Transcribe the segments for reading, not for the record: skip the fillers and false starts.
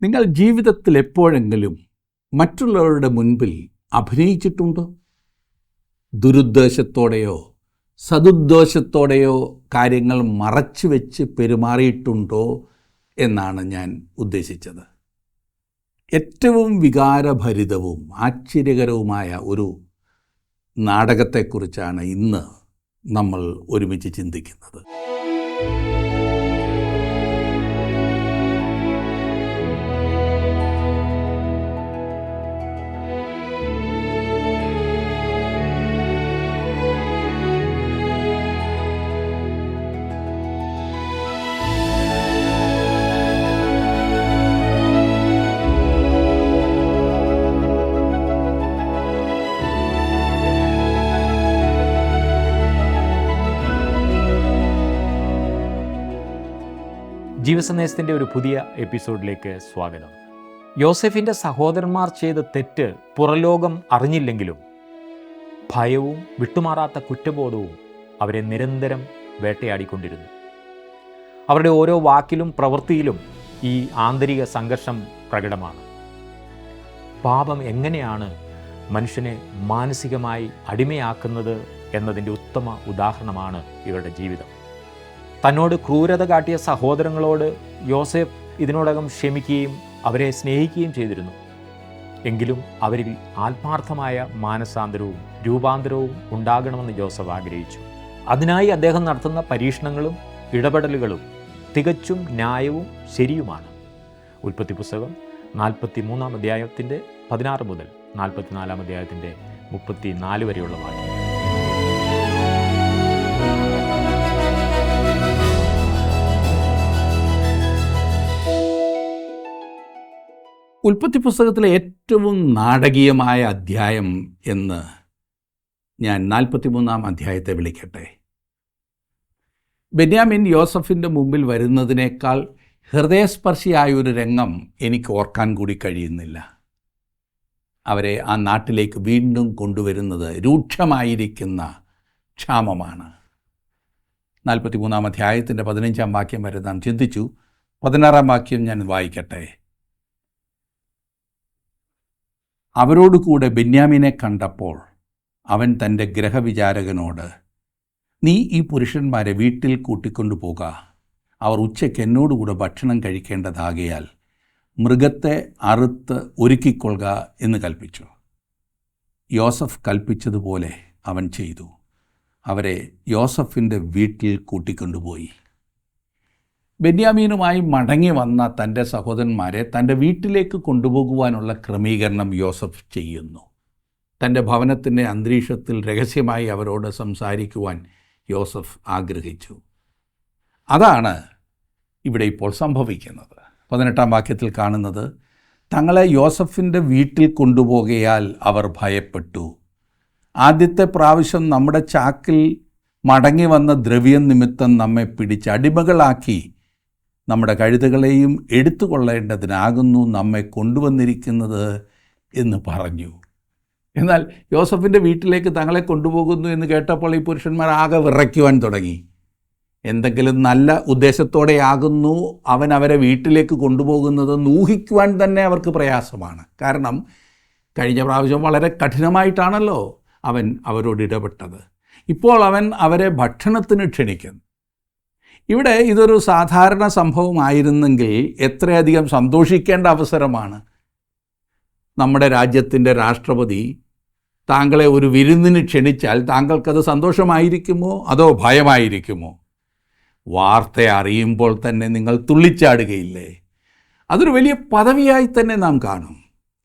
നിങ്ങൾ ജീവിതത്തിൽ എപ്പോഴെങ്കിലും മറ്റുള്ളവരുടെ മുൻപിൽ അഭിനയിച്ചിട്ടുണ്ടോ? ദുരുദ്ദേശത്തോടെയോ സദുദ്ദേശത്തോടെയോ കാര്യങ്ങൾ മറച്ചു വെച്ച് പെരുമാറിയിട്ടുണ്ടോ എന്നാണ് ഞാൻ ഉദ്ദേശിച്ചത്. ഏറ്റവും വികാരഭരിതവും ആശ്ചര്യകരവുമായ ഒരു നാടകത്തെക്കുറിച്ചാണ് ഇന്ന് നമ്മൾ ഒരുമിച്ച് ചിന്തിക്കുന്നത്. ജീവസന്ദേശത്തിൻ്റെ ഒരു പുതിയ എപ്പിസോഡിലേക്ക് സ്വാഗതം. യോസെഫിൻ്റെ സഹോദരന്മാർ ചെയ്ത തെറ്റ് പുറലോകം അറിഞ്ഞില്ലെങ്കിലും ഭയവും വിട്ടുമാറാത്ത കുറ്റബോധവും അവരെ നിരന്തരം വേട്ടയാടിക്കൊണ്ടിരുന്നു. അവരുടെ ഓരോ വാക്കിലും പ്രവൃത്തിയിലും ഈ ആന്തരിക സംഘർഷം പ്രകടമാണ്. പാപം എങ്ങനെയാണ് മനുഷ്യനെ മാനസികമായി അടിമയാക്കുന്നത് എന്നതിൻ്റെ ഉത്തമ ഉദാഹരണമാണ് ഇവരുടെ ജീവിതം. തന്നോട് ക്രൂരത കാട്ടിയ സഹോദരങ്ങളോട് യോസേഫ് ഇതിനോടകം ക്ഷമിക്കുകയും അവരെ സ്നേഹിക്കുകയും ചെയ്തിരുന്നു. എങ്കിലും അവരിൽ ആത്മാർത്ഥമായ മാനസാന്തരവും രൂപാന്തരവും ഉണ്ടാകണമെന്ന് ജോസഫ് ആഗ്രഹിച്ചു. അതിനായി അദ്ദേഹം നടത്തുന്ന പരീക്ഷണങ്ങളും ഇടപെടലുകളും തികച്ചും ന്യായവും ശരിയുമാണ്. ഉൽപ്പത്തി പുസ്തകം 43 അധ്യായത്തിൻ്റെ 16 മുതൽ 44 അധ്യായത്തിൻ്റെ 34 വരെയുള്ള വാക്യം. ഉൽപ്പത്തി പുസ്തകത്തിലെ ഏറ്റവും നാടകീയമായ അധ്യായം എന്ന് ഞാൻ 43 അധ്യായത്തെ വിളിക്കട്ടെ. ബെന്യാമിൻ യോസഫിൻ്റെ മുമ്പിൽ വരുന്നതിനേക്കാൾ ഹൃദയസ്പർശിയായൊരു രംഗം എനിക്ക് ഓർക്കാൻ കൂടി കഴിയുന്നില്ല. അവരെ ആ നാട്ടിലേക്ക് വീണ്ടും കൊണ്ടുവരുന്നത് രൂക്ഷമായിരിക്കുന്ന ക്ഷാമമാണ്. 43 അധ്യായത്തിൻ്റെ 15 വാക്യം വരെ നാം ചിന്തിച്ചു. 16 വാക്യം ഞാൻ വായിക്കട്ടെ. അവരോടുകൂടെ ബെന്യാമിനെ കണ്ടപ്പോൾ അവൻ തൻ്റെ ഗൃഹവിചാരകനോട്, നീ ഈ പുരുഷന്മാരെ വീട്ടിൽ കൂട്ടിക്കൊണ്ടുപോക, അവർ ഉച്ചയ്ക്ക് എന്നോടുകൂടെ ഭക്ഷണം കഴിക്കേണ്ടതാകയാൽ മൃഗത്തെ അറുത്ത് ഒരുക്കിക്കൊള്ളുക എന്ന് കൽപ്പിച്ചു. യോസഫ് കൽപ്പിച്ചതുപോലെ അവൻ ചെയ്തു. അവരെ യോസഫിൻ്റെ വീട്ടിൽ കൂട്ടിക്കൊണ്ടുപോയി. ബെന്യാമീനുമായി മടങ്ങി വന്ന തൻ്റെ സഹോദരന്മാരെ തൻ്റെ വീട്ടിലേക്ക് കൊണ്ടുപോകുവാനുള്ള ക്രമീകരണം യോസഫ് ചെയ്യുന്നു. തൻ്റെ ഭവനത്തിൻ്റെ അന്തരീക്ഷത്തിൽ രഹസ്യമായി അവരോട് സംസാരിക്കുവാൻ യോസഫ് ആഗ്രഹിച്ചു. അതാണ് ഇവിടെ ഇപ്പോൾ സംഭവിക്കുന്നത്. 18 വാക്യത്തിൽ കാണുന്നത്, തങ്ങളെ യോസഫിൻ്റെ വീട്ടിൽ കൊണ്ടുപോകയാൽ അവർ ഭയപ്പെട്ടു. ആദ്യത്തെ പ്രാവശ്യം നമ്മുടെ ചാക്കിൽ മടങ്ങി വന്ന ദ്രവ്യം നിമിത്തം നമ്മെ പിടിച്ച് അടിമകളാക്കി നമ്മുടെ കഴുതകളെയും എടുത്തുകൊള്ളേണ്ടതിനാകുന്നു നമ്മെ കൊണ്ടുവന്നിരിക്കുന്നത് എന്ന് പറഞ്ഞു. എന്നാൽ യോസഫിൻ്റെ വീട്ടിലേക്ക് തങ്ങളെ കൊണ്ടുപോകുന്നു എന്ന് കേട്ടപ്പോൾ ഈ പുരുഷന്മാർ ആകെ വിറയ്ക്കുവാൻ തുടങ്ങി. എന്തെങ്കിലും നല്ല ഉദ്ദേശത്തോടെയാകുന്നു അവൻ അവരെ വീട്ടിലേക്ക് കൊണ്ടുപോകുന്നതെന്ന് ഊഹിക്കുവാൻ തന്നെ അവർക്ക് പ്രയാസമാണ്. കാരണം കഴിഞ്ഞ പ്രാവശ്യം വളരെ കഠിനമായിട്ടാണല്ലോ അവൻ അവരോട് ഇടപെട്ടത്. ഇപ്പോൾ അവൻ അവരെ ഭക്ഷണത്തിന് ക്ഷണിക്കുന്നു. ഇവിടെ ഇതൊരു സാധാരണ സംഭവമായിരുന്നെങ്കിൽ എത്രയധികം സന്തോഷിക്കേണ്ട അവസരമാണ്. നമ്മുടെ രാജ്യത്തിൻ്റെ രാഷ്ട്രപതി താങ്കളെ ഒരു വിരുന്നിന് ക്ഷണിച്ചാൽ താങ്കൾക്കത് സന്തോഷമായിരിക്കുമോ അതോ ഭയമായിരിക്കുമോ? വാർത്ത അറിയുമ്പോൾ തന്നെ നിങ്ങൾ തുള്ളിച്ചാടുകയില്ലേ? അതൊരു വലിയ പദവിയായി തന്നെ നാം കാണും.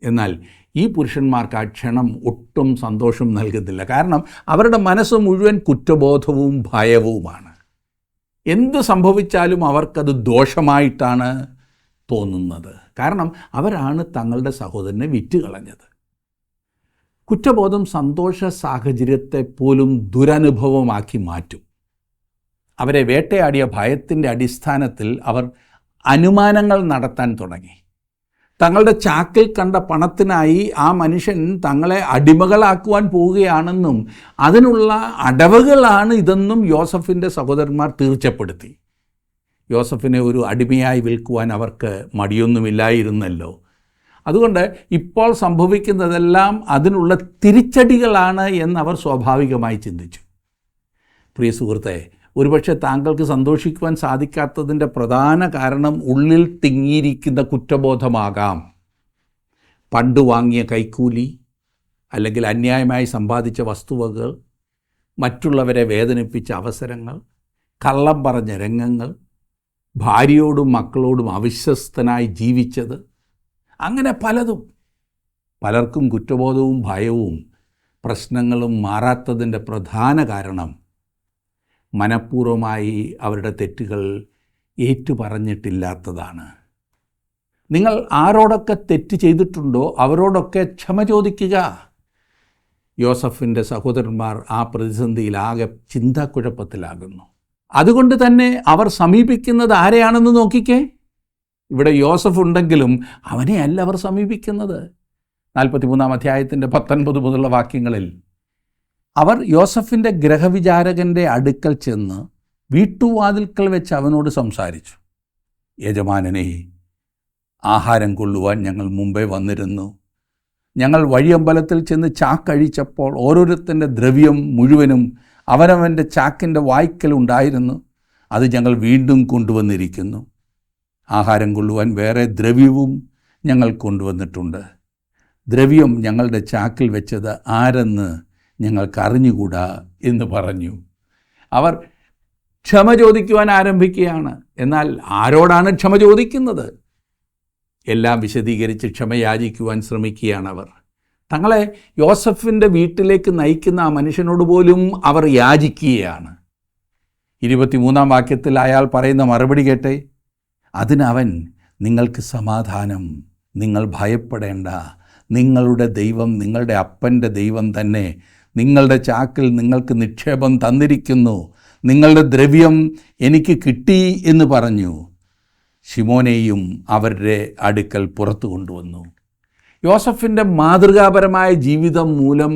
എന്നാൽ ഈ പുരുഷന്മാർക്ക് ആ ക്ഷണം ഒട്ടും സന്തോഷം നൽകുന്നില്ല. കാരണം അവരുടെ മനസ്സ് മുഴുവൻ കുറ്റബോധവും ഭയവുമാണ്. എന്ത് സംഭവിച്ചാലും അവർക്കത് ദോഷമായിട്ടാണ് തോന്നുന്നത്. കാരണം അവരാണ് തങ്ങളുടെ സഹോദരനെ വിറ്റുകളഞ്ഞത്. കുറ്റബോധം സന്തോഷ സാഹചര്യത്തെ പോലും ദുരനുഭവമാക്കി മാറ്റും. അവരെ വേട്ടയാടിയ ഭയത്തിൻ്റെ അടിസ്ഥാനത്തിൽ അവർ അനുമാനങ്ങൾ നടത്താൻ തുടങ്ങി. തങ്ങളുടെ ചാക്കിൽ കണ്ട പണത്തിനായി ആ മനുഷ്യൻ തങ്ങളെ അടിമകളാക്കുവാൻ പോവുകയാണെന്നും അതിനുള്ള അടവുകളാണ് ഇതെന്നും യോസഫിൻ്റെ സഹോദരന്മാർ തീർച്ചപ്പെടുത്തി. യോസഫിനെ ഒരു അടിമയായി വിൽക്കുവാൻ അവർക്ക് മടിയൊന്നുമില്ലായിരുന്നല്ലോ. അതുകൊണ്ട് ഇപ്പോൾ സംഭവിക്കുന്നതെല്ലാം അതിനുള്ള തിരിച്ചടികളാണ് എന്നവർ സ്വാഭാവികമായി ചിന്തിച്ചു. പ്രിയ സുഹൃത്തെ, ഒരുപക്ഷെ താങ്കൾക്ക് സന്തോഷിക്കുവാൻ സാധിക്കാത്തതിൻ്റെ പ്രധാന കാരണം ഉള്ളിൽ തിങ്ങിയിരിക്കുന്ന കുറ്റബോധമാകാം. പണ്ട് വാങ്ങിയ കൈക്കൂലി, അല്ലെങ്കിൽ അന്യായമായി സമ്പാദിച്ച വസ്തുവകൾ, മറ്റുള്ളവരെ വേദനിപ്പിച്ച അവസരങ്ങൾ, കള്ളം പറഞ്ഞ രംഗങ്ങൾ, ഭാര്യയോടും മക്കളോടും അവിശ്വസ്തനായി ജീവിച്ചത്, അങ്ങനെ പലതും. പലർക്കും കുറ്റബോധവും ഭയവും പ്രശ്നങ്ങളും മാറാത്തതിൻ്റെ പ്രധാന കാരണം മനഃപൂർവ്വമായി അവരുടെ തെറ്റുകൾ ഏറ്റുപറഞ്ഞിട്ടില്ലാത്തതാണ്. നിങ്ങൾ ആരോടൊക്കെ തെറ്റ് ചെയ്തിട്ടുണ്ടോ അവരോടൊക്കെ ക്ഷമ ചോദിക്കുക. യോസഫിൻ്റെ സഹോദരന്മാർ ആ പ്രതിസന്ധിയിലാകെ ചിന്താക്കുഴപ്പത്തിലാകുന്നു. അതുകൊണ്ട് തന്നെ അവർ സമീപിക്കുന്നത് ആരെയാണെന്ന് നോക്കിക്കേ. ഇവിടെ യോസഫ് ഉണ്ടെങ്കിലും അവനെ അല്ല അവർ സമീപിക്കുന്നത്. 43-ാം അധ്യായത്തിൻ്റെ 19 മുതലുള്ള വാക്യങ്ങളിൽ അവർ യോസഫിൻ്റെ ഗ്രഹവിചാരകൻ്റെ അടുക്കൽ ചെന്ന് വീട്ടുവാതിൽക്കൽ വെച്ച് അവനോട് സംസാരിച്ചു. യജമാനനെ, ആഹാരം കൊള്ളുവാൻ ഞങ്ങൾ മുമ്പേ വന്നിരുന്നു. ഞങ്ങൾ വഴിയമ്പലത്തിൽ ചെന്ന് ചാക്കഴിച്ചപ്പോൾ ഓരോരുത്തൻ്റെ ദ്രവ്യം മുഴുവനും അവനവൻ്റെ ചാക്കിൻ്റെ വായ്ക്കലുണ്ടായിരുന്നു. അത് ഞങ്ങൾ വീണ്ടും കൊണ്ടുവന്നിരിക്കുന്നു. ആഹാരം കൊള്ളുവാൻ വേറെ ദ്രവ്യവും ഞങ്ങൾ കൊണ്ടുവന്നിട്ടുണ്ട്. ദ്രവ്യം ഞങ്ങളുടെ ചാക്കിൽ വെച്ചത് ആരെന്ന് ഞങ്ങൾക്കറിഞ്ഞുകൂടാ എന്ന് പറഞ്ഞു. അവർ ക്ഷമ ചോദിക്കുവാൻ ആരംഭിക്കുകയാണ്. എന്നാൽ ആരോടാണ് ക്ഷമ ചോദിക്കുന്നത്? എല്ലാം വിശദീകരിച്ച് ക്ഷമയാചിക്കുവാൻ ശ്രമിക്കുകയാണവർ. തങ്ങളെ യോസഫിൻ്റെ വീട്ടിലേക്ക് നയിക്കുന്ന ആ മനുഷ്യനോട് പോലും അവർ യാചിക്കുകയാണ്. 23-ാം വാക്യത്തിൽ അയാൾ പറയുന്ന മറുപടി കേട്ടെ. അതിനവൻ, നിങ്ങൾക്ക് സമാധാനം, നിങ്ങൾ ഭയപ്പെടേണ്ട. നിങ്ങളുടെ ദൈവം നിങ്ങളുടെ അപ്പൻ്റെ ദൈവം തന്നെ നിങ്ങളുടെ ചാക്കിൽ നിങ്ങൾക്ക് നിക്ഷേപം തന്നിരിക്കുന്നു. നിങ്ങളുടെ ദ്രവ്യം എനിക്ക് കിട്ടി എന്ന് പറഞ്ഞു. ശിമോനെയും അവരുടെ അടുക്കൽ പുറത്തു കൊണ്ടുവന്നു. യോസഫിൻ്റെ മാതൃകാപരമായ ജീവിതം മൂലം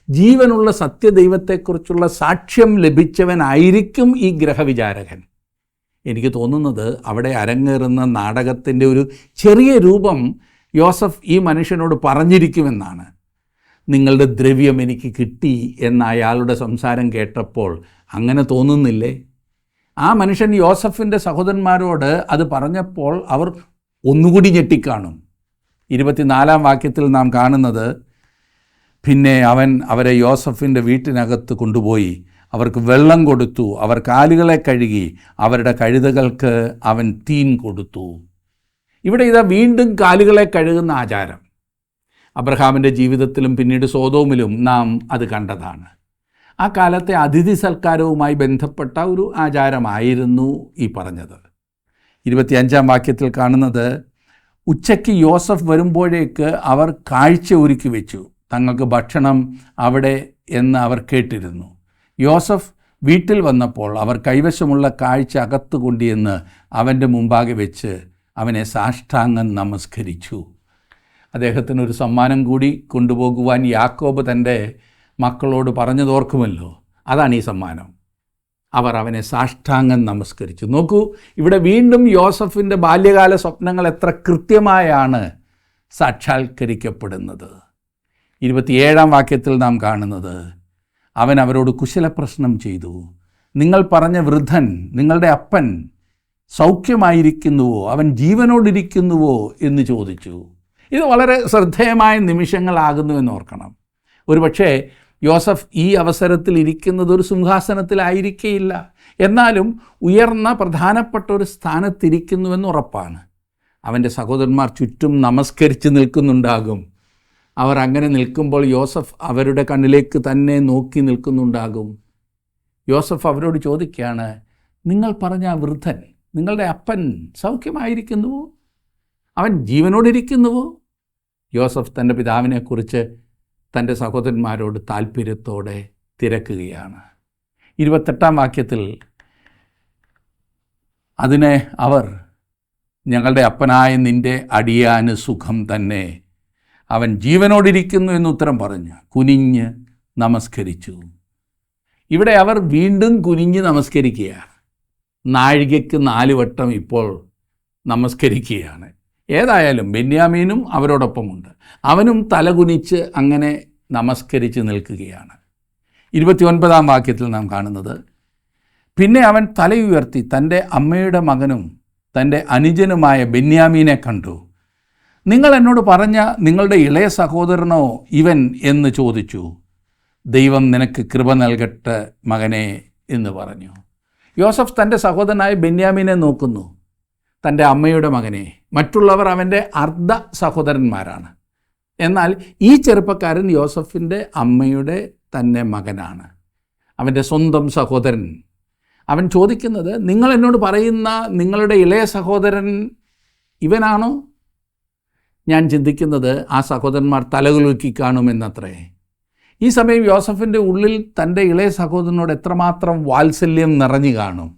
ജീവനുള്ള സത്യദൈവത്തെക്കുറിച്ചുള്ള സാക്ഷ്യം ലഭിച്ചവനായിരിക്കും ഈ ഗ്രഹവിചാരകൻ. എനിക്ക് തോന്നുന്നത് അവിടെ അരങ്ങേറുന്ന നാടകത്തിൻ്റെ ഒരു ചെറിയ രൂപം യോസഫ് ഈ മനുഷ്യനോട് പറഞ്ഞിരിക്കുമെന്നാണ്. നിങ്ങളുടെ ദ്രവ്യം എനിക്ക് കിട്ടി എന്ന അയാളുടെ സംസാരം കേട്ടപ്പോൾ അങ്ങനെ തോന്നുന്നില്ലേ? ആ മനുഷ്യൻ യോസഫിൻ്റെ സഹോദരന്മാരോട് അത് പറഞ്ഞപ്പോൾ അവർ ഒന്നുകൂടി ഞെട്ടിക്കാണും. 24-ാം വാക്യത്തിൽ നാം കാണുന്നത്, പിന്നെ അവൻ അവരെ യോസഫിൻ്റെ വീട്ടിനകത്ത് കൊണ്ടുപോയി അവർക്ക് വെള്ളം കൊടുത്തു. അവർ കാലുകളെ കഴുകി. അവരുടെ കഴുതകൾക്ക് അവൻ തീൻ കൊടുത്തു. ഇവിടെ ഇതാ വീണ്ടും കാലുകളെ കഴുകുന്ന ആചാരം. അബ്രഹാമിൻ്റെ ജീവിതത്തിലും പിന്നീട് സോദോമിലും നാം അത് കണ്ടതാണ്. ആ കാലത്തെ അതിഥി സൽക്കാരവുമായി ബന്ധപ്പെട്ട ഒരു ആചാരമായിരുന്നു ഈ പറഞ്ഞത്. 25-ാം വാക്യത്തിൽ കാണുന്നത്, ഉച്ചയ്ക്ക് യോസഫ് വരുമ്പോഴേക്ക് അവർ കാഴ്ച ഒരുക്കി വെച്ചു. തങ്ങൾക്ക് ഭക്ഷണം അവിടെ എന്ന് അവർ കേട്ടിരുന്നു. യോസഫ് വീട്ടിൽ വന്നപ്പോൾ അവർ കൈവശമുള്ള കാഴ്ച അകത്തു കൊണ്ടുവന്ന് അവൻ്റെ മുമ്പാകെ വെച്ച് അവനെ സാഷ്ടാംഗം നമസ്കരിച്ചു. അദ്ദേഹത്തിനൊരു സമ്മാനം കൂടി കൊണ്ടുപോകുവാൻ യാക്കോബ് തൻ്റെ മക്കളോട് പറഞ്ഞതോർക്കുമല്ലോ. അതാണ് ഈ സമ്മാനം. അവർ അവനെ സാഷ്ടാംഗം നമസ്കരിച്ചു. നോക്കൂ, ഇവിടെ വീണ്ടും യോസഫിൻ്റെ ബാല്യകാല സ്വപ്നങ്ങൾ എത്ര കൃത്യമായാണ് സാക്ഷാത്കരിക്കപ്പെടുന്നത്. 27-ാം വാക്യത്തിൽ നാം കാണുന്നത്, അവൻ അവരോട് കുശലപ്രശ്നം ചെയ്തു. നിങ്ങൾ പറഞ്ഞ വൃദ്ധൻ, നിങ്ങളുടെ അപ്പൻ സൗഖ്യമായിരിക്കുന്നുവോ? അവൻ ജീവനോടിരിക്കുന്നുവോ എന്ന് ചോദിച്ചു. ഇത് വളരെ ശ്രദ്ധേയമായ നിമിഷങ്ങളാകുന്നുവെന്ന് ഓർക്കണം. ഒരുപക്ഷേ യോസഫ് ഈ അവസരത്തിൽ ഇരിക്കുന്നത് ഒരു സിംഹാസനത്തിലായിരിക്കേയില്ല. എന്നാലും ഉയർന്ന പ്രധാനപ്പെട്ട ഒരു സ്ഥാനത്തിരിക്കുന്നുവെന്ന് ഉറപ്പാണ്. അവൻ്റെ സഹോദരന്മാർ ചുറ്റും നമസ്കരിച്ച് നിൽക്കുന്നുണ്ടാകും. അവർ അങ്ങനെ നിൽക്കുമ്പോൾ യോസഫ് അവരുടെ കണ്ണിലേക്ക് തന്നെ നോക്കി നിൽക്കുന്നുണ്ടാകും. യോസഫ് അവരോട് ചോദിക്കുകയാണ്, നിങ്ങൾ പറഞ്ഞ ആ വൃദ്ധൻ, നിങ്ങളുടെ അപ്പൻ സൗഖ്യമായിരിക്കുന്നുവോ? അവൻ ജീവനോടിരിക്കുന്നുവോ? യോസഫ് തൻ്റെ പിതാവിനെക്കുറിച്ച് തൻ്റെ സഹോദരന്മാരോട് താല്പര്യത്തോടെ തിരക്കുകയാണ്. 28-ാം വാക്യത്തിൽ അതിനെ അവർ, ഞങ്ങളുടെ അപ്പനായ നിൻ്റെ അടിയാന് സുഖം തന്നെ, അവൻ ജീവനോടിരിക്കുന്നു എന്ന് ഉത്തരം പറഞ്ഞു കുനിഞ്ഞ് നമസ്കരിച്ചു. ഇവിടെ അവർ വീണ്ടും കുനിഞ്ഞ് നമസ്കരിക്കുകയാണ്. നാഴികയ്ക്ക് 4 വട്ടം ഇപ്പോൾ നമസ്കരിക്കുകയാണ്. ഏതായാലും ബെന്യാമീനും അവരോടൊപ്പമുണ്ട്. അവനും തലകുനിച്ച് അങ്ങനെ നമസ്കരിച്ച് നിൽക്കുകയാണ്. 29-ാം വാക്യത്തിൽ നാം കാണുന്നത്, പിന്നെ അവൻ തലയുയർത്തി തൻ്റെ അമ്മയുടെ മകനും തൻ്റെ അനുജനുമായ ബെന്യാമീനെ കണ്ടു. നിങ്ങൾ എന്നോട് പറഞ്ഞ നിങ്ങളുടെ ഇളയ സഹോദരനോ ഇവൻ എന്ന് ചോദിച്ചു. ദൈവം നിനക്ക് കൃപ നൽകട്ടെ മകനെ എന്ന് പറഞ്ഞു. യോസഫ് തൻ്റെ സഹോദരനായ ബെന്യാമീനെ നോക്കുന്നു, തൻ്റെ അമ്മയുടെ മകനെ. മറ്റുള്ളവർ അവൻ്റെ അർദ്ധ സഹോദരന്മാരാണ്. എന്നാൽ ഈ ചെറുപ്പക്കാരൻ യോസഫിൻ്റെ അമ്മയുടെ തന്നെ മകനാണ്, അവൻ്റെ സ്വന്തം സഹോദരൻ. അവൻ ചോദിക്കുന്നത്, നിങ്ങൾ എന്നോട് പറയുന്ന നിങ്ങളുടെ ഇളയ സഹോദരൻ ഇവനാണോ? ഞാൻ ചിന്തിക്കുന്നത് ആ സഹോദരന്മാർ തലകുലുക്കി കാണുമെന്നത്രേ. ഈ സമയം യോസഫിൻ്റെ ഉള്ളിൽ തൻ്റെ ഇളയ സഹോദരനോട് എത്രമാത്രം വാത്സല്യം നിറഞ്ഞു കാണും.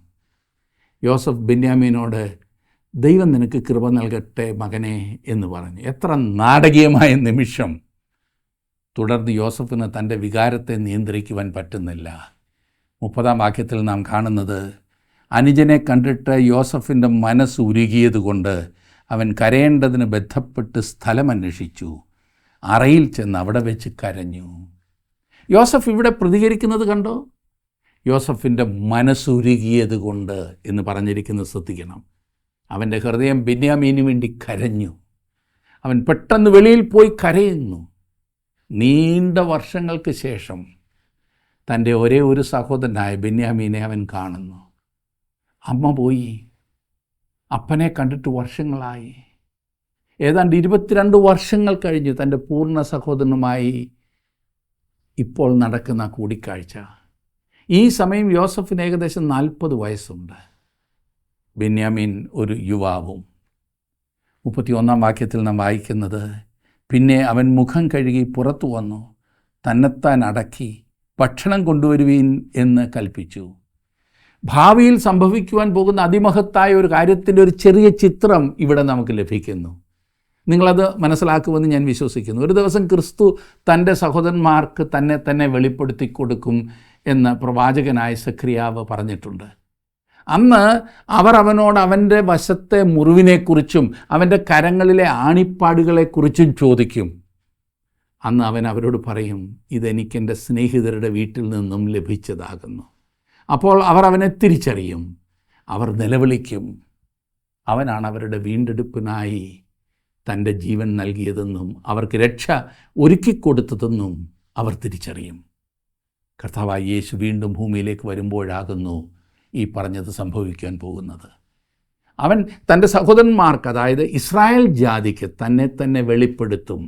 യോസഫ് ബെന്യാമീനോട് ദൈവം നിനക്ക് കൃപ നൽകട്ടെ മകനെ എന്ന് പറഞ്ഞു. എത്ര നാടകീയമായ നിമിഷം! തുടർന്ന് യോസഫിന് തൻ്റെ വികാരത്തെ നിയന്ത്രിക്കുവാൻ പറ്റുന്നില്ല. 30-ാം വാക്യത്തിൽ നാം കാണുന്നത്, അനുജനെ കണ്ടിട്ട് യോസഫിൻ്റെ മനസ്സ് ഉരുകിയതുകൊണ്ട് അവൻ കരയേണ്ടതിന് ബന്ധപ്പെട്ട് സ്ഥലമന്വേഷിച്ചു. അറയിൽ ചെന്ന് അവിടെ വെച്ച് കരഞ്ഞു. യോസഫ് ഇവിടെ പ്രതികരിക്കുന്നത് കണ്ടോ? യോസഫിൻ്റെ മനസ്സുരുകിയത് കൊണ്ട് എന്ന് പറഞ്ഞിരിക്കുന്നത് ശ്രദ്ധിക്കണം. അവൻ്റെ ഹൃദയം ബെന്യാമീനു വേണ്ടി കരഞ്ഞു. അവൻ പെട്ടെന്ന് വെളിയിൽ പോയി കരയുന്നു. നീണ്ട വർഷങ്ങൾക്ക് ശേഷം തൻ്റെ ഒരേ ഒരു സഹോദരനായ ബെന്യാമീനെ അവൻ കാണുന്നു. അമ്മ പോയി, അപ്പനെ കണ്ടിട്ട് വർഷങ്ങളായി. ഏതാണ്ട് 22 വർഷങ്ങൾ കഴിഞ്ഞ് തൻ്റെ പൂർണ്ണ സഹോദരനുമായി ഇപ്പോൾ നടക്കുന്ന കൂടിക്കാഴ്ച. ഈ സമയം യോസഫിന് ഏകദേശം 40 വയസ്സുണ്ട്. ബെന്യാമീൻ ഒരു യുവാവും. 31-ാം വാക്യത്തിൽ നാം വായിക്കുന്നത്, പിന്നെ അവൻ മുഖം കഴുകി പുറത്തു വന്നു, തന്നെത്താൻ അടക്കി ഭക്ഷണം കൊണ്ടുവരുവീൻ എന്ന് കൽപ്പിച്ചു. ഭാവിയിൽ സംഭവിക്കുവാൻ പോകുന്ന അതിമഹത്തായ ഒരു കാര്യത്തിൻ്റെ ഒരു ചെറിയ ചിത്രം ഇവിടെ നമുക്ക് ലഭിക്കുന്നു. നിങ്ങളത് മനസ്സിലാക്കുമെന്ന് ഞാൻ വിശ്വസിക്കുന്നു. ഒരു ദിവസം ക്രിസ്തു തൻ്റെ സഹോദരന്മാർക്ക് തന്നെ വെളിപ്പെടുത്തി കൊടുക്കും എന്ന് പ്രവാചകനായ സഖറിയാവ് പറഞ്ഞിട്ടുണ്ട്. അന്ന് അവർ അവനോട് അവൻ്റെ വശത്തെ മുറിവിനെക്കുറിച്ചും അവൻ്റെ കരങ്ങളിലെ ആണിപ്പാടുകളെക്കുറിച്ചും ചോദിക്കും. അന്ന് അവൻ അവരോട് പറയും, ഇതെനിക്കെൻ്റെ സ്നേഹിതരുടെ വീട്ടിൽ നിന്നും ലഭിച്ചതാകുന്നു. അപ്പോൾ അവർ അവനെ തിരിച്ചറിയും. അവർ നിലവിളിക്കും, അവനാണ് അവരുടെ വീണ്ടെടുപ്പിനായി തൻ്റെ ജീവൻ നൽകിയതെന്നും അവർക്ക് രക്ഷ ഒരുക്കിക്കൊടുത്തതെന്നും അവർ തിരിച്ചറിയും. കർത്താവായ യേശു വീണ്ടും ഭൂമിയിലേക്ക് വരുമ്പോഴാകുന്നു ഈ പറഞ്ഞത് സംഭവിക്കാൻ പോകുന്നത്. അവൻ തൻ്റെ സഹോദരന്മാർക്ക്, അതായത് ഇസ്രായേൽ ജാതിക്ക് തന്നെ വെളിപ്പെടുത്തും.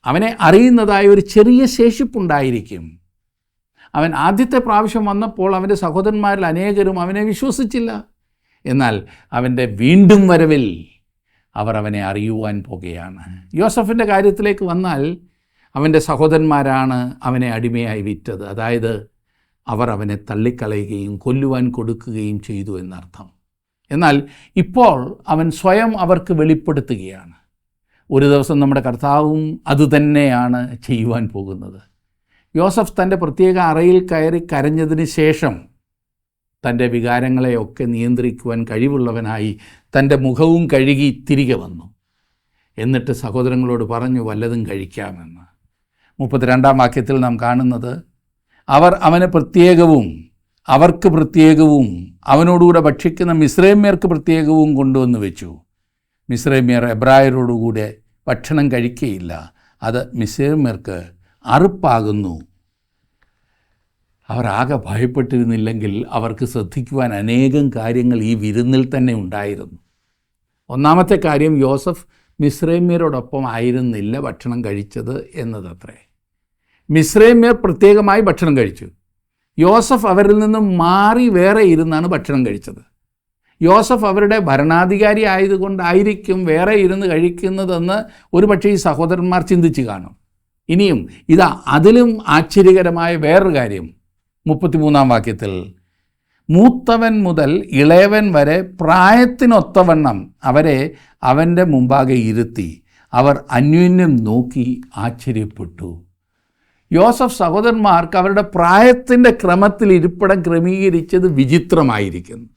അവനെ അറിയുന്നതായ ഒരു ചെറിയ ശേഷിപ്പുണ്ടായിരിക്കും. അവൻ ആദ്യത്തെ പ്രാവശ്യം വന്നപ്പോൾ അവൻ്റെ സഹോദരന്മാരിൽ അനേകരും അവനെ വിശ്വസിച്ചില്ല. എന്നാൽ അവൻ്റെ വീണ്ടും വരവിൽ അവർ അവനെ അറിയുവാൻ പോകുകയാണ്. യോസഫിൻ്റെ കാര്യത്തിലേക്ക് വന്നാൽ, അവൻ്റെ സഹോദരന്മാരാണ് അവനെ അടിമയായി വിറ്റത്. അതായത് അവർ അവനെ തള്ളിക്കളയുകയും കൊല്ലുവാൻ കൊടുക്കുകയും ചെയ്തു എന്നർത്ഥം. എന്നാൽ ഇപ്പോൾ അവൻ സ്വയം അവർക്ക് വെളിപ്പെടുത്തുകയാണ്. ഒരു ദിവസം നമ്മുടെ കർത്താവും അതുതന്നെയാണ് ചെയ്യുവാൻ പോകുന്നത്. യോസഫ് തൻ്റെ പ്രത്യേക അറയിൽ കയറി കരഞ്ഞതിന് ശേഷം തൻ്റെ വികാരങ്ങളെയൊക്കെ നിയന്ത്രിക്കുവാൻ കഴിവുള്ളവനായി തൻ്റെ മുഖവും കഴുകി തിരികെ വന്നു. എന്നിട്ട് സഹോദരങ്ങളോട് പറഞ്ഞു, വല്ലതും കഴിക്കാമെന്ന്. 32-ാം വാക്യത്തിൽ നാം കാണുന്നത്, അവർ അവന് പ്രത്യേകവും അവർക്ക് പ്രത്യേകവും അവനോടുകൂടെ ഭക്ഷിക്കുന്ന മിസ്രൈമ്യർക്ക് പ്രത്യേകവും കൊണ്ടുവന്ന് വെച്ചു. മിസ്രൈമ്യർ എബ്രായരോടുകൂടെ ഭക്ഷണം കഴിക്കുകയില്ല, അത് മിസ്രൈമ്യർക്ക് അറുപ്പാകുന്നു. അവർ ആകെ ഭയപ്പെട്ടിരുന്നില്ലെങ്കിൽ അവർക്ക് ശ്രദ്ധിക്കുവാൻ അനേകം കാര്യങ്ങൾ ഈ വിരുന്നിൽ തന്നെ ഉണ്ടായിരുന്നു. ഒന്നാമത്തെ കാര്യം, യോസഫ് മിസ്രൈമ്യരോടൊപ്പം ആയിരുന്നില്ല ഭക്ഷണം കഴിച്ചത് എന്നതത്രേ. മിസ്രൈമ്യർ പ്രത്യേകമായി ഭക്ഷണം കഴിച്ചു. യോസഫ് അവരിൽ നിന്നും മാറി വേറെ ഇരുന്നാണ് ഭക്ഷണം കഴിച്ചത്. യോസഫ് അവരുടെ ഭരണാധികാരി ആയതുകൊണ്ടായിരിക്കും വേറെ ഇരുന്ന് കഴിക്കുന്നതെന്ന് ഒരുപക്ഷേ ഈ സഹോദരന്മാർ ചിന്തിച്ച് കാണും. ഇനിയും ഇതാ അതിലും ആശ്ചര്യകരമായ വേറൊരു കാര്യം 33-ാം വാക്യത്തിൽ, മൂത്തവൻ മുതൽ ഇളയവൻ വരെ പ്രായത്തിനൊത്തവണ്ണം അവരെ അവൻ്റെ മുമ്പാകെ ഇരുത്തി അവർ അന്യോന്യം നോക്കി ആശ്ചര്യപ്പെട്ടു. യോസഫ് സഹോദരന്മാർക്ക് അവരുടെ പ്രായത്തിൻ്റെ ക്രമത്തിൽ ഇരിപ്പിടം ക്രമീകരിച്ചത് വിചിത്രമായിരിക്കുന്നു.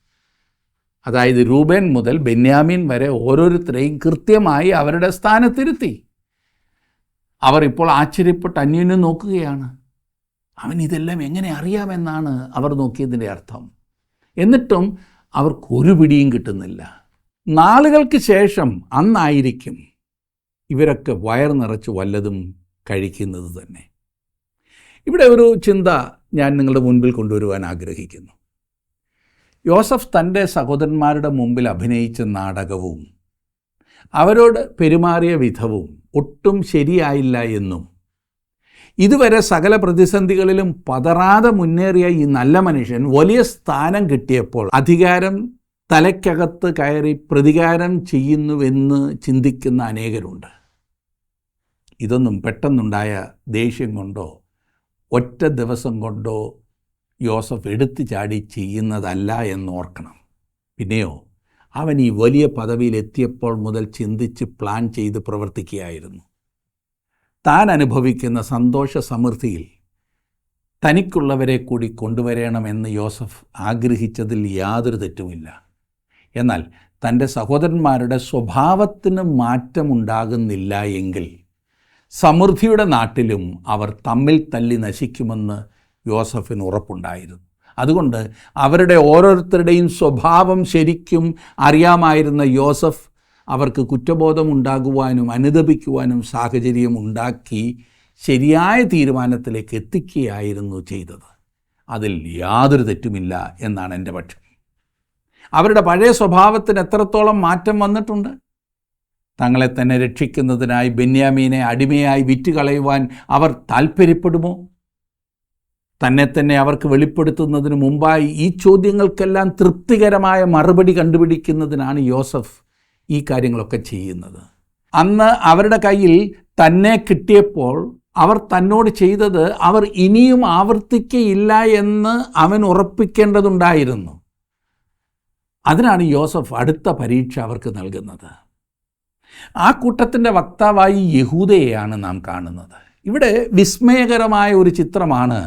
അതായത് രൂബേൻ മുതൽ ബെന്യാമീൻ വരെ ഓരോരുത്തരെയും കൃത്യമായി അവരുടെ സ്ഥാനത്തിരുത്തി. അവർ ഇപ്പോൾ ആശ്ചര്യപ്പെട്ട് അന്യോന്യം നോക്കുകയാണ്. അവൻ ഇതെല്ലാം എങ്ങനെ അറിയാമെന്നാണ് അവർ നോക്കിയതിൻ്റെ അർത്ഥം. എന്നിട്ടും അവർക്കൊരു പിടിയും കിട്ടുന്നില്ല. നാളുകൾക്ക് ശേഷം അന്നായിരിക്കും ഇവരൊക്കെ വയർ നിറച്ച് വല്ലതും കഴിക്കുന്നത് തന്നെ. ഇവിടെ ഒരു ചിന്ത ഞാൻ നിങ്ങളുടെ മുൻപിൽ കൊണ്ടുവരുവാൻ ആഗ്രഹിക്കുന്നു. യോസഫ് തൻ്റെ സഹോദരന്മാരുടെ മുമ്പിൽ അഭിനയിച്ച നാടകവും അവരോട് പെരുമാറിയ വിധവും ഒട്ടും ശരിയായില്ല എന്നും ഇതുവരെ സകല പ്രതിസന്ധികളിലും പതറാതെ മുന്നേറിയ ഈ നല്ല മനുഷ്യൻ വലിയ സ്ഥാനം കിട്ടിയപ്പോൾ അധികാരം തലയ്ക്കകത്ത് കയറി പ്രതികാരം ചെയ്യുന്നുവെന്ന് ചിന്തിക്കുന്ന അനേകരുണ്ട്. ഇതൊന്നും പെട്ടെന്നുണ്ടായ ദേഷ്യം കൊണ്ടോ ഒറ്റ ദിവസം കൊണ്ടോ യോസഫ് എടുത്തു ചാടി ചെയ്യുന്നതല്ല എന്നോർക്കണം. പിന്നെയോ അവൻ ഈ വലിയ പദവിയിലെത്തിയപ്പോൾ മുതൽ ചിന്തിച്ച് പ്ലാൻ ചെയ്ത് പ്രവർത്തിക്കുകയായിരുന്നു. താൻ അനുഭവിക്കുന്ന സന്തോഷ സമൃദ്ധിയിൽ തനിക്കുള്ളവരെ കൂടി കൊണ്ടുവരണമെന്ന് യോസഫ് ആഗ്രഹിച്ചതിൽ യാതൊരു തെറ്റുമില്ല. എന്നാൽ തൻ്റെ സഹോദരന്മാരുടെ സ്വഭാവത്തിന് മാറ്റമുണ്ടാകുന്നില്ല എങ്കിൽ സമൃദ്ധിയുടെ നാട്ടിലും അവർ തമ്മിൽ തല്ലി നശിക്കുമെന്ന് യോസഫിന് ഉറപ്പുണ്ടായിരുന്നു. അതുകൊണ്ട് അവരുടെ ഓരോരുത്തരുടെയും സ്വഭാവം ശരിക്കും അറിയാമായിരുന്ന യോസഫ് അവർക്ക് കുറ്റബോധം ഉണ്ടാകുവാനും അനുദപിക്കുവാനും സാഹചര്യം ഉണ്ടാക്കി ശരിയായ തീരുമാനത്തിലേക്ക് എത്തിക്കുകയായിരുന്നു ചെയ്തത്. അതിൽ യാതൊരു തെറ്റുമില്ല എന്നാണ് എൻ്റെ പക്ഷം. അവരുടെ പഴയ സ്വഭാവത്തിന് എത്രത്തോളം മാറ്റം വന്നിട്ടുണ്ട്. തങ്ങളെ തന്നെ രക്ഷിക്കുന്നതിനായി ബെന്യാമീനെ അടിമയായി വിറ്റുകളയുവാൻ അവർ താൽപ്പര്യപ്പെടുമോ? തന്നെ തന്നെ അവർക്ക് വെളിപ്പെടുത്തുന്നതിന് മുമ്പായി ഈ ചോദ്യങ്ങൾക്കെല്ലാം തൃപ്തികരമായ മറുപടി കണ്ടുപിടിക്കുന്നതിനാണ് യോസഫ് ഈ കാര്യങ്ങളൊക്കെ ചെയ്യുന്നത്. അന്ന് അവരുടെ കയ്യിൽ തന്നെ കിട്ടിയപ്പോൾ അവർ തന്നോട് ചെയ്തത് അവർ ഇനിയും ആവർത്തിക്കയില്ല എന്ന് അവൻ ഉറപ്പിക്കേണ്ടതുണ്ടായിരുന്നു. അതിനാണ് യോസഫ് അടുത്ത പരീക്ഷ അവർക്ക് നൽകുന്നത്. ആ കൂട്ടത്തിൻ്റെ വക്താവായി യഹൂദയെയാണ് നാം കാണുന്നത്. ഇവിടെ വിസ്മയകരമായ ഒരു ചിത്രമാണ്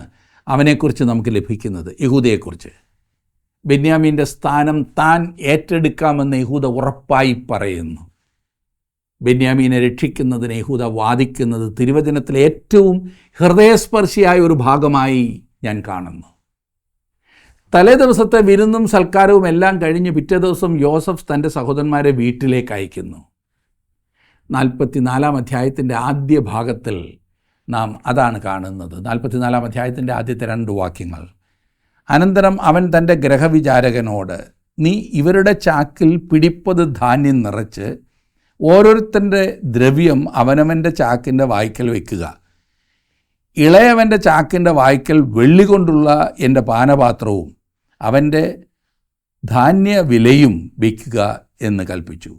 അവനെക്കുറിച്ച് നമുക്ക് ലഭിക്കുന്നത്. യഹൂദയെക്കുറിച്ച് ബെന്യാമീൻ്റെ സ്ഥാനം താൻ ഏറ്റെടുക്കാമെന്ന് യഹൂദ ഉറപ്പായി പറയുന്നു. ബെന്യാമീനെ രക്ഷിക്കുന്നതിന് യഹൂദ വാദിക്കുന്നത് തിരുവചനത്തിലെ ഏറ്റവും ഹൃദയസ്പർശിയായ ഒരു ഭാഗമായി ഞാൻ കാണുന്നു. തലേ ദിവസത്തെ വിരുന്നും സൽക്കാരവും എല്ലാം കഴിഞ്ഞ് പിറ്റേ ദിവസം യോസഫ് തൻ്റെ സഹോദരന്മാരെ വീട്ടിലേക്ക് അയക്കുന്നു. 44 അധ്യായത്തിൻ്റെ ആദ്യ ഭാഗത്തിൽ നാം അതാണ് കാണുന്നത്. 44 അധ്യായത്തിൻ്റെ ആദ്യത്തെ 2 വാക്യങ്ങൾ. അനന്തരം അവൻ തൻ്റെ ഗൃഹവിചാരകനോട്, നീ ഇവരുടെ ചാക്കിൽ പിടിപ്പത് ധാന്യം നിറച്ച് ഓരോരുത്തൻ്റെ ദ്രവ്യം അവനവൻ്റെ ചാക്കിൻ്റെ വായ്ക്കൽ വയ്ക്കുക. ഇളയവൻ്റെ ചാക്കിൻ്റെ വായ്ക്കൽ വെള്ളി കൊണ്ടുള്ള എൻ്റെ പാനപാത്രവും അവൻ്റെ ധാന്യവിലയും വയ്ക്കുക എന്ന് കൽപ്പിച്ചു.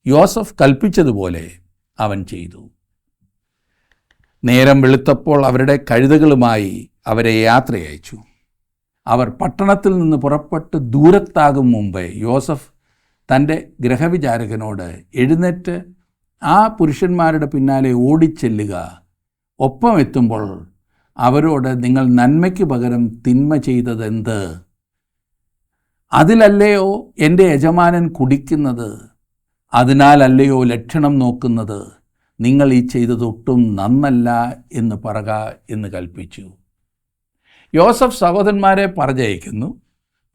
യോസഫ് കൽപ്പിച്ചതുപോലെ അവൻ ചെയ്തു. നേരം വെളുത്തപ്പോൾ അവരുടെ കഴുതകളുമായി അവരെ യാത്രയയച്ചു. അവർ പട്ടണത്തിൽ നിന്ന് പുറപ്പെട്ട് ദൂരത്താകും മുമ്പേ യോസഫ് തൻ്റെ ഗൃഹവിചാരകനോട്, എഴുന്നേറ്റ് ആ പുരുഷന്മാരുടെ പിന്നാലെ ഓടിച്ചെല്ലുക. ഒപ്പം എത്തുമ്പോൾ അവരോട്, നിങ്ങൾ നന്മയ്ക്ക് പകരം തിന്മ ചെയ്തതെന്ത്? അതിലല്ലയോ എൻ്റെ യജമാനൻ കുടിക്കുന്നത്? അതിനാലല്ലയോ ലക്ഷണം നോക്കുന്നത്? നിങ്ങൾ ഈ ചെയ്തതൊട്ടും നന്നല്ല എന്ന് പറക എന്ന് കൽപ്പിച്ചു. യോസഫ് സഹോദരന്മാരെ പറഞ്ഞയക്കുന്നു.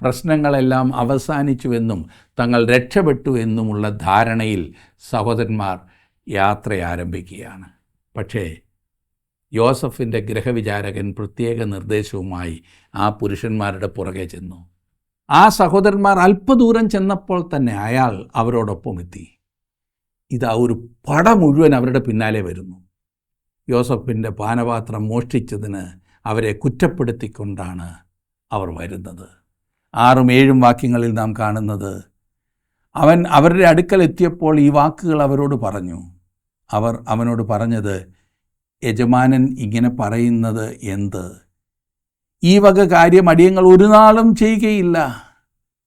പ്രശ്നങ്ങളെല്ലാം അവസാനിച്ചുവെന്നും തങ്ങൾ രക്ഷപ്പെട്ടു എന്നുമുള്ള ധാരണയിൽ സഹോദരന്മാർ യാത്ര ആരംഭിക്കുകയാണ്. പക്ഷേ യോസഫിൻ്റെ ഗൃഹവിചാരകൻ പ്രത്യേക നിർദ്ദേശവുമായി ആ പുരുഷന്മാരുടെ പുറകെ ചെന്നു. ആ സഹോദരന്മാർ അല്പദൂരം ചെന്നപ്പോൾ തന്നെ അയാൾ അവരോടൊപ്പം എത്തി. ഇതാ ഒരു പട മുഴുവൻ അവരുടെ പിന്നാലെ വരുന്നു. യോസഫിൻ്റെ പാനപാത്രം മോഷ്ടിച്ചതിന് അവരെ കുറ്റപ്പെടുത്തിക്കൊണ്ടാണ് അവർ വരുന്നത്. 6-7 വാക്യങ്ങളിൽ നാം കാണുന്നത്, അവൻ അവരുടെ അടുക്കൽ എത്തിയപ്പോൾ ഈ വാക്കുകൾ അവരോട് പറഞ്ഞു. അവർ അവനോട് പറഞ്ഞത്, യജമാനൻ ഇങ്ങനെ പറയുന്നത് എന്ത്? ഈ വക കാര്യം അടിയങ്ങൾ ഒരു നാളും ചെയ്യുകയില്ല.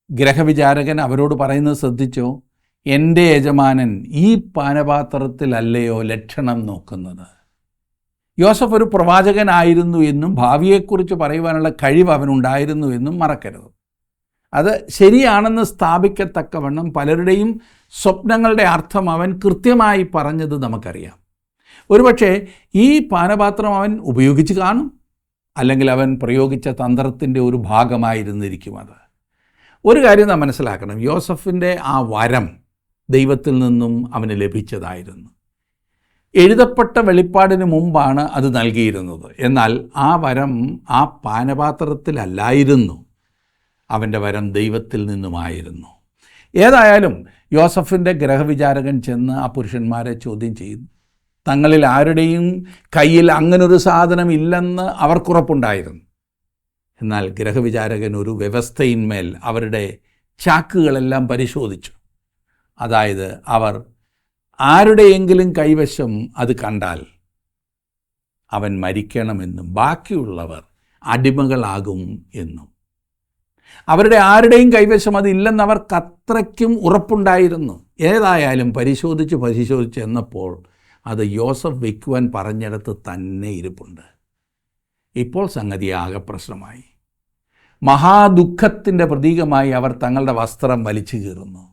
ഗൃഹവിചാരകൻ അവരോട് പറയുന്നത് ശ്രദ്ധിച്ചോ? എൻ്റെ യജമാനൻ ഈ പാനപാത്രത്തിലല്ലയോ ലക്ഷണം നോക്കുന്നത്? യോസഫ് ഒരു പ്രവാചകനായിരുന്നു എന്നും ഭാവിയെക്കുറിച്ച് പറയുവാനുള്ള കഴിവ് അവനുണ്ടായിരുന്നു എന്നും മറക്കരുത്. അത് ശരിയാണെന്ന് സ്ഥാപിക്കത്തക്കവണ്ണം പലരുടെയും സ്വപ്നങ്ങളുടെ അർത്ഥം അവൻ കൃത്യമായി പറഞ്ഞത് നമുക്കറിയാം. ഒരുപക്ഷെ ഈ പാനപാത്രം അവൻ ഉപയോഗിച്ച് കാണും, അല്ലെങ്കിൽ അവൻ പ്രയോഗിച്ച തന്ത്രത്തിൻ്റെ ഒരു ഭാഗമായിരുന്നിരിക്കും അത്. ഒരു കാര്യം നാം മനസ്സിലാക്കണം, യോസഫിൻ്റെ ആ വരം ദൈവത്തിൽ നിന്നും അവന് ലഭിച്ചതായിരുന്നു. എഴുതപ്പെട്ട വെളിപ്പാടിന് മുമ്പാണ് അത് നൽകിയിരുന്നത്. എന്നാൽ ആ വരം ആ പാനപാത്രത്തിലല്ലായിരുന്നു, അവൻ്റെ വരം ദൈവത്തിൽ നിന്നുമായിരുന്നു. ഏതായാലും യോസഫിൻ്റെ ഗ്രഹവിചാരകൻ ചെന്ന് ആ പുരുഷന്മാരെ ചോദ്യം ചെയ്യുന്നു. തങ്ങളിൽ ആരുടെയും കയ്യിൽ അങ്ങനൊരു സാധനം ഇല്ലെന്ന് അവർക്കുറപ്പുണ്ടായിരുന്നു. എന്നാൽ ഗ്രഹവിചാരകൻ ഒരു വ്യവസ്ഥയിന്മേൽ അവരുടെ ചാക്കുകളെല്ലാം പരിശോധിച്ചു. അതായത്, അവർ ആരുടെയെങ്കിലും കൈവശം അത് കണ്ടാൽ അവൻ മരിക്കണമെന്നും ബാക്കിയുള്ളവർ അടിമകളാകും എന്നും. അവരുടെ ആരുടെയും കൈവശം അതില്ലെന്ന് അവർക്ക് അത്രയ്ക്കും ഉറപ്പുണ്ടായിരുന്നു. ഏതായാലും പരിശോധിച്ച് എന്നപ്പോൾ അത് യോസഫ് വയ്ക്കുവാൻ പറഞ്ഞിടത്ത് തന്നെ ഇരിപ്പുണ്ട്. ഇപ്പോൾ സംഗതി ആകെ പ്രശ്നമായി. മഹാദുഃഖത്തിൻ്റെ പ്രതീകമായി അവർ തങ്ങളുടെ വസ്ത്രം വലിച്ചു കീറുന്നു.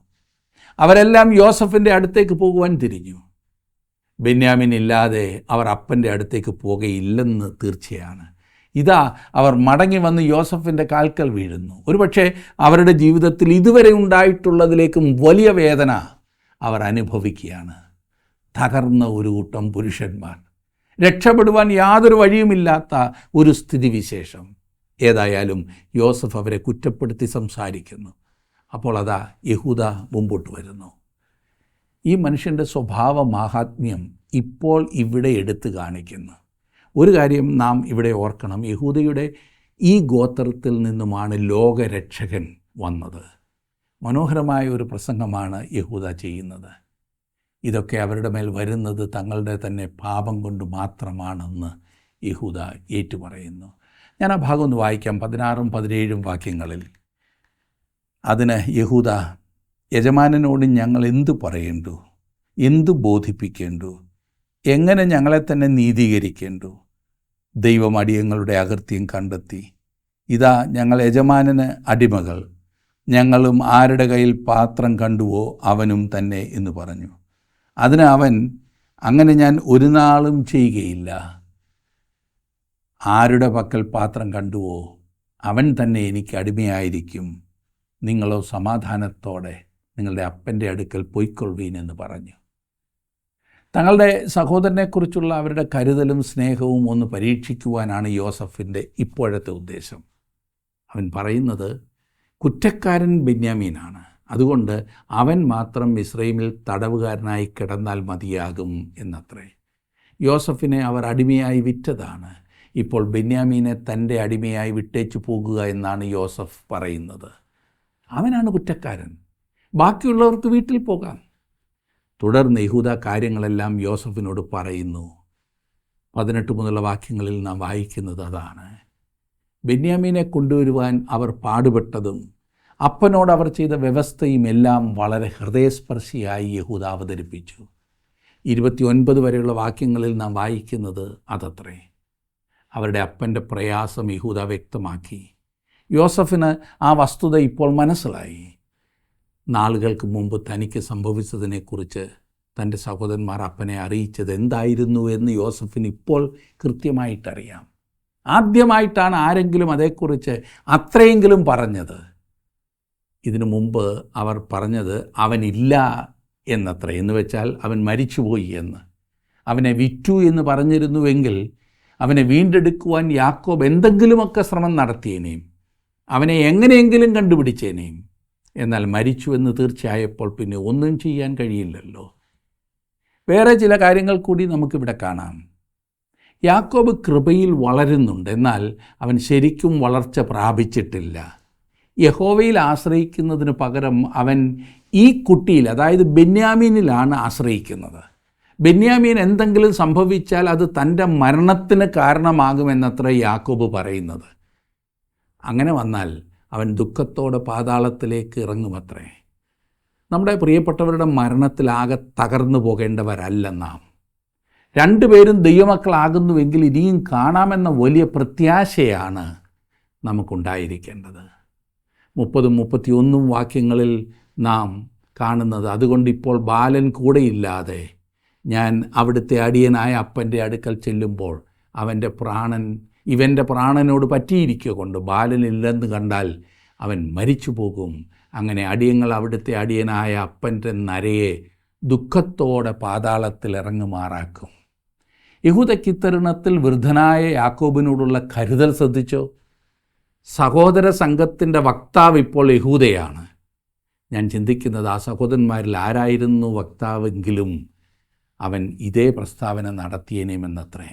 അവരെല്ലാം യോസഫിൻ്റെ അടുത്തേക്ക് പോകുവാൻ തിരിഞ്ഞു. ബെന്യാമിൻ ഇല്ലാതെ അവർ അപ്പൻ്റെ അടുത്തേക്ക് പോകുകയില്ലെന്ന് തീർച്ചയാണ്. ഇതാ അവർ മടങ്ങി വന്ന് യോസഫിൻ്റെ കാൽക്കൽ വീഴുന്നു. ഒരുപക്ഷെ അവരുടെ ജീവിതത്തിൽ ഇതുവരെ ഉണ്ടായിട്ടുള്ളതിലേക്കും വലിയ വേദന അവർ അനുഭവിക്കുകയാണ്. തകർന്ന ഒരു കൂട്ടം പുരുഷന്മാർ, രക്ഷപ്പെടുവാൻ യാതൊരു വഴിയുമില്ലാത്ത ഒരു സ്ഥിതിവിശേഷം. ഏതായാലും യോസഫ് അവരെ കുറ്റപ്പെടുത്തി സംസാരിക്കുന്നു. അപ്പോൾ അതാ യഹൂദ മുമ്പോട്ട് വരുന്നു. ഈ മനുഷ്യൻ്റെ സ്വഭാവ മാഹാത്മ്യം ഇപ്പോൾ ഇവിടെ എടുത്തു കാണിക്കുന്നു. ഒരു കാര്യം നാം ഇവിടെ ഓർക്കണം, യഹൂദയുടെ ഈ ഗോത്രത്തിൽ നിന്നുമാണ് ലോകരക്ഷകൻ വന്നത്. മനോഹരമായ ഒരു പ്രസംഗമാണ് യഹൂദ ചെയ്യുന്നത്. ഇതൊക്കെ അവരുടെ മേൽ വരുന്നത് തങ്ങളുടെ തന്നെ പാപം കൊണ്ട് മാത്രമാണെന്ന് യഹൂദ ഏറ്റുപറയുന്നു. ഞാൻ ആ ഭാഗം ഒന്ന് വായിക്കാം, 16ഉം 17ഉം വാക്യങ്ങളിൽ. അതിന് യഹൂദ, യജമാനനോട് ഞങ്ങൾ എന്തു പറയേണ്ടു? എന്തു ബോധിപ്പിക്കേണ്ടു? എങ്ങനെ ഞങ്ങളെ തന്നെ നീതീകരിക്കേണ്ടു? ദൈവം അടിയങ്ങളുടെ അകൃത്യം കണ്ടെത്തി. ഇതാ ഞങ്ങൾ യജമാനന് അടിമകൾ, ഞങ്ങളും ആരുടെ കയ്യിൽ പാത്രം കണ്ടുവോ അവനും തന്നെ എന്ന് പറഞ്ഞു. അതിന് അവൻ, അങ്ങനെ ഞാൻ ഒരു നാളും ചെയ്യുകയില്ല. ആരുടെ പക്കൽ പാത്രം കണ്ടുവോ അവൻ തന്നെ എനിക്ക് അടിമയായിരിക്കും. നിങ്ങളോ സമാധാനത്തോടെ നിങ്ങളുടെ അപ്പൻ്റെ അടുക്കൽ പൊയ്ക്കൊള്ളുവീൻ എന്ന് പറഞ്ഞു. തങ്ങളുടെ സഹോദരനെക്കുറിച്ചുള്ള അവരുടെ കരുതലും സ്നേഹവും ഒന്ന് പരീക്ഷിക്കുവാനാണ് യോസഫിൻ്റെ ഇപ്പോഴത്തെ ഉദ്ദേശം. അവൻ പറയുന്നത് കുറ്റക്കാരൻ ബെന്യാമീനാണ്, അതുകൊണ്ട് അവൻ മാത്രം മിസ്രൈമിൽ തടവുകാരനായി കിടന്നാൽ മതിയാകും എന്നത്രേ. യോസഫിനെ അവർ അടിമയായി വിറ്റതാണ്. ഇപ്പോൾ ബെന്യാമീനെ തൻ്റെ അടിമയായി വിട്ടേച്ചു പോകുക എന്നാണ് യോസഫ് പറയുന്നത്. അവനാണ് കുറ്റക്കാരൻ, ബാക്കിയുള്ളവർക്ക് വീട്ടിൽ പോകാം. തുടർന്ന് യഹൂദ കാര്യങ്ങളെല്ലാം യോസഫിനോട് പറയുന്നു. 18 മുതലുള്ള വാക്യങ്ങളിൽ നാം വായിക്കുന്നത് അതാണ്. ബെന്യാമീനെ കൊണ്ടുവരുവാൻ അവർ പാടുപെട്ടതും അപ്പനോട് അവർ ചെയ്ത വ്യവസ്ഥയും എല്ലാം വളരെ ഹൃദയസ്പർശിയായി യഹൂദ അവതരിപ്പിച്ചു. 29 വരെയുള്ള വാക്യങ്ങളിൽ നാം വായിക്കുന്നത് അതത്രേ. അവരുടെ അപ്പൻ്റെ പ്രയാസം യഹൂദ വ്യക്തമാക്കി. യോസഫിന് ആ വസ്തുത ഇപ്പോൾ മനസ്സിലായി. നാളുകൾക്ക് മുമ്പ് തനിക്ക് സംഭവിച്ചതിനെക്കുറിച്ച് തൻ്റെ സഹോദരന്മാർ അപ്പനെ അറിയിച്ചത് എന്തായിരുന്നു എന്ന് യോസഫിന് ഇപ്പോൾ കൃത്യമായിട്ടറിയാം. ആദ്യമായിട്ടാണ് ആരെങ്കിലും അതേക്കുറിച്ച് അത്രയെങ്കിലും പറഞ്ഞത്. ഇതിനു മുമ്പ് അവർ പറഞ്ഞത് അവനില്ല എന്നത്ര, എന്ന് വെച്ചാൽ അവൻ മരിച്ചുപോയി എന്ന്. അവനെ വിറ്റു എന്ന് പറഞ്ഞിരുന്നുവെങ്കിൽ അവനെ വീണ്ടെടുക്കുവാൻ യാക്കോബ് എന്തെങ്കിലുമൊക്കെ ശ്രമം നടത്തിയേനേയും, അവനെ എങ്ങനെയെങ്കിലും കണ്ടുപിടിച്ചേനേയും. എന്നാൽ മരിച്ചുവെന്ന് തീർച്ചയായപ്പോൾ പിന്നെ ഒന്നും ചെയ്യാൻ കഴിയില്ലല്ലോ. വേറെ ചില കാര്യങ്ങൾ കൂടി നമുക്കിവിടെ കാണാം. യാക്കോബ് കൃപയിൽ വളരുന്നുണ്ട്, എന്നാൽ അവൻ ശരിക്കും വളർച്ച പ്രാപിച്ചിട്ടില്ല. യഹോവയിൽ ആശ്രയിക്കുന്നതിന് പകരം അവൻ ഈ കുട്ടിയിൽ, അതായത് ബെന്യാമീനിലാണ് ആശ്രയിക്കുന്നത്. ബെന്യാമീൻ എന്തെങ്കിലും സംഭവിച്ചാൽ അത് തൻ്റെ മരണത്തിന് കാരണമാകുമെന്നത്ര യാക്കോബ് പറയുന്നത്. അങ്ങനെ വന്നാൽ അവൻ ദുഃഖത്തോടെ പാതാളത്തിലേക്ക് ഇറങ്ങുമത്രേ. നമ്മുടെ പ്രിയപ്പെട്ടവരുടെ മരണത്തിലാകെ തകർന്നു പോകേണ്ടവരല്ല നാം. രണ്ടുപേരും ദൈവമക്കളാകുന്നുവെങ്കിൽ ഇനിയും കാണാമെന്ന വലിയ പ്രത്യാശയാണ് നമുക്കുണ്ടായിരിക്കേണ്ടത്. 30-31 വാക്യങ്ങളിൽ നാം കാണുന്നത്. അതുകൊണ്ട് ഇപ്പോൾ ബാലൻ കൂടെയില്ലാതെ ഞാൻ അവിടുത്തെ അടിയനായ അപ്പൻ്റെ അടുക്കൽ ചെല്ലുമ്പോൾ ഇവൻ്റെ പ്രാണനോട് പറ്റിയിരിക്കുക കൊണ്ട് ബാലനില്ലെന്ന് കണ്ടാൽ അവൻ മരിച്ചു പോകും. അങ്ങനെ അടിയങ്ങൾ അവിടുത്തെ അടിയനായ അപ്പൻ്റെ നരയെ ദുഃഖത്തോടെ പാതാളത്തിൽ ഇറങ്ങുമാറാക്കും. യഹൂദക്കിത്തരുണത്തിൽ വൃദ്ധനായ യാക്കോബിനോടുള്ള കരുതൽ ശ്രദ്ധിച്ചോ? സഹോദര സംഘത്തിൻ്റെ വക്താവ് ഇപ്പോൾ യഹൂദയാണ്. ഞാൻ ചിന്തിക്കുന്നത് ആ സഹോദരന്മാരിൽ ആരായിരുന്നു വക്താവെങ്കിലും അവൻ ഇതേ പ്രസ്താവന നടത്തിയേനെമെന്നത്രേ.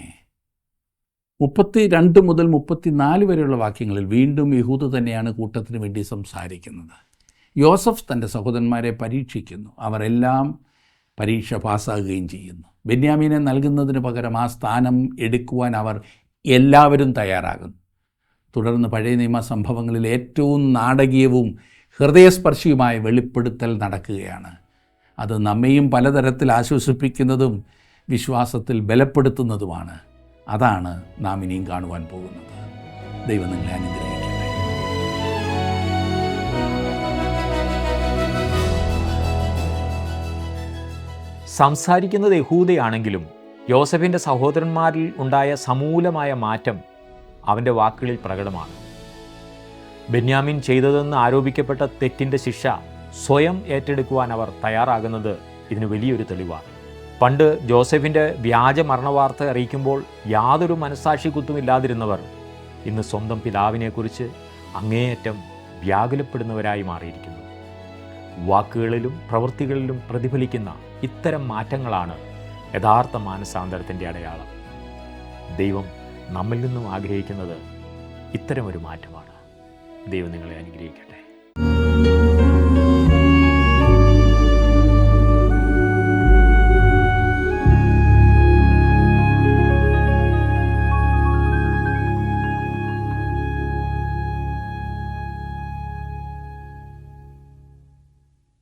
32 മുതൽ 34 വരെയുള്ള വാക്യങ്ങളിൽ വീണ്ടും യഹൂദ തന്നെയാണ് കൂട്ടത്തിന് വേണ്ടി സംസാരിക്കുന്നത്. യോസഫ് തൻ്റെ സഹോദരന്മാരെ പരീക്ഷിക്കുന്നു. അവരെല്ലാം പരീക്ഷ പാസ്സാകുകയും ചെയ്യുന്നു. ബെന്യാമീനെ നൽകുന്നതിന് പകരം ആ സ്ഥാനം എടുക്കുവാൻ അവർ എല്ലാവരും തയ്യാറാകുന്നു. തുടർന്ന് പഴയ നിയമ സംഭവങ്ങളിൽ ഏറ്റവും നാടകീയവും ഹൃദയസ്പർശിയുമായ വെളിപ്പെടുത്തൽ നടക്കുകയാണ്. അത് നമ്മെയും പലതരത്തിൽ ആശ്വസിപ്പിക്കുന്നതും വിശ്വാസത്തിൽ ബലപ്പെടുത്തുന്നതുമാണ്. അതാണ് നാം ഇനിയും കാണുവാൻ പോകുന്നത്. ദൈവം നിങ്ങളെ അനുഗ്രഹിക്കട്ടെ. സംസാരിക്കുന്നത് യഹൂദയാണെങ്കിലും യോസഫിൻ്റെ സഹോദരന്മാരിൽ ഉണ്ടായ സമൂലമായ മാറ്റം അവൻ്റെ വാക്കുകളിൽ പ്രകടമാണ്. ബെന്യാമിൻ ചെയ്തതെന്ന് ആരോപിക്കപ്പെട്ട തെറ്റിൻ്റെ ശിക്ഷ സ്വയം ഏറ്റെടുക്കുവാൻ അവർ തയ്യാറാകുന്നത് ഇതിന് വലിയൊരു തെളിവാണ്. പണ്ട് ജോസഫിൻ്റെ വ്യാജ മരണവാർത്ത അറിയിക്കുമ്പോൾ യാതൊരു മനസ്സാക്ഷി കുത്തുമില്ലാതിരുന്നവർ ഇന്ന് സ്വന്തം പിതാവിനെക്കുറിച്ച് അങ്ങേയറ്റം വ്യാകുലപ്പെടുന്നവരായി മാറിയിരിക്കുന്നു. വാക്കുകളിലും പ്രവൃത്തികളിലും പ്രതിഫലിക്കുന്ന ഇത്തരം മാറ്റങ്ങളാണ് യഥാർത്ഥ മാനസാന്തരത്തിൻ്റെ അടയാളം. ദൈവം നമ്മിൽ നിന്നും ആഗ്രഹിക്കുന്നത് ഇത്തരമൊരു മാറ്റമാണ്. ദൈവം നിങ്ങളെ അനുഗ്രഹിക്കട്ടെ.